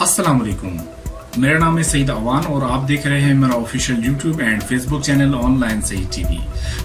अस्सलाम वालेकुम। मेरा नाम है सईद अवान और आप देख रहे हैं मेरा official YouTube and Facebook channel online Saeed TV.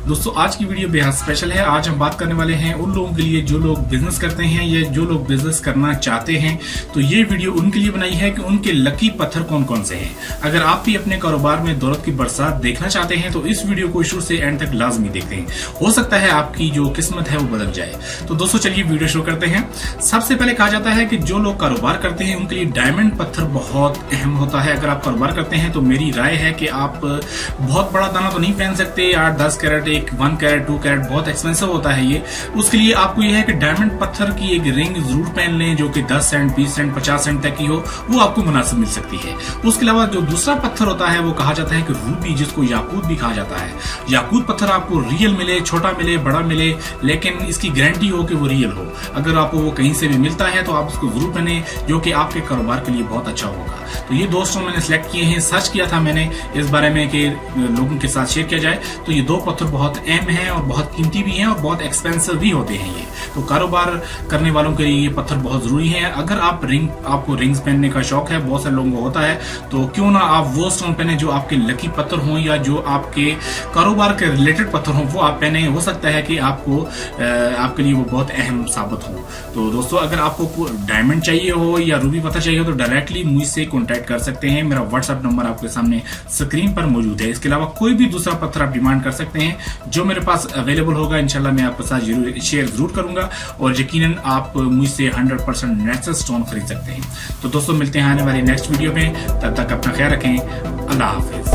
दोस्तों, आज की वीडियो बेहद स्पेशल है। आज हम बात करने वाले हैं उन लोगों के लिए जो लोग बिजनेस करते हैं या जो लोग बिजनेस करना चाहते हैं। तो ये वीडियो उनके लिए बनाई है कि उनके लकी पत्थर कौन कौन से हैं। अगर आप भी अपने कारोबार में दौलत की बरसात देखना चाहते हैं तो इस वीडियो को शुरू से एंड तक लाजमी देखते हैं। हो सकता है आपकी जो किस्मत है वो बदल जाए। तो दोस्तों चलिए वीडियो शुरू करते हैं। सबसे पहले कहा जाता है कि जो लोग कारोबार करते हैं उनके लिए डायमंड पत्थर बहुत अहम होता है। अगर आप कारोबार करते हैं तो मेरी राय है कि आप बहुत बड़ा दाना तो नहीं पहन सकते। 8-10 कैरेट, 1 कैरेट, 2 कैरेट बहुत एक्सपेंसिव होता है ये। उसके लिए आपको यह है कि डायमंड पत्थर की एक रिंग जरूर पहन लें जो कि 10 सेंट, 20 सेंट, 50 सेंट तक की हो, वो आपको मुनासिब मिल सकती है। उसके अलावा जो दूसरा पत्थर होता है वो कहा जाता है कि रूबी, जिसको याकूत भी कहा जाता है। याकूत पत्थर आपको रियल मिले, छोटा मिले, बड़ा मिले, लेकिन इसकी गारंटी हो कि वो रियल हो। अगर आपको वो कहीं से भी मिलता है तो आप उसको जरूर पहने, जो कि आपके कारोबार के लिए बहुत अच्छा होगा। तो ये दोस्तों मैंने सिलेक्ट किए हैं, सर्च किया था मैंने इस बारे में कि लोगों के साथ शेयर किया जाए। तो ये 2 पत्थर बहुत अहम हैं और बहुत कीमती भी हैं और बहुत एक्सपेंसिव भी होते हैं ये। तो कारोबार करने वालों के लिए ये पत्थर बहुत जरूरी है। अगर आपको रिंग्स पहनने का शौक है, बहुत सारे लोगों को होता है, तो क्यों ना आप वो स्टोन पहने जो आपके लकी पत्थर हों या जो आपके कारोबार के रिलेटेड पत्थर हों, वो आप पहने। हो सकता है कि आपके लिए वो बहुत अहम साबित हो। तो दोस्तों, अगर आपको डायमंड चाहिए हो या रूबी पत्थर चाहिए हो तो डायरेक्टली मुझसे कॉन्टैक्ट कर सकते हैं। मेरा व्हाट्सएप नंबर आपके सामने स्क्रीन पर मौजूद है। इसके अलावा कोई भी दूसरा पत्थर आप डिमांड कर सकते हैं जो मेरे पास अवेलेबल होगा। इंशाल्लाह मैं आपके साथ शेयर जरूर करूंगा और यकीनन आप मुझसे 100% नेचुरल स्टोन खरीद सकते हैं। तो दोस्तों, मिलते हैं आने वाली नेक्स्ट वीडियो में। तब तक अपना ख्याल रखें। अल्लाह हाफिज।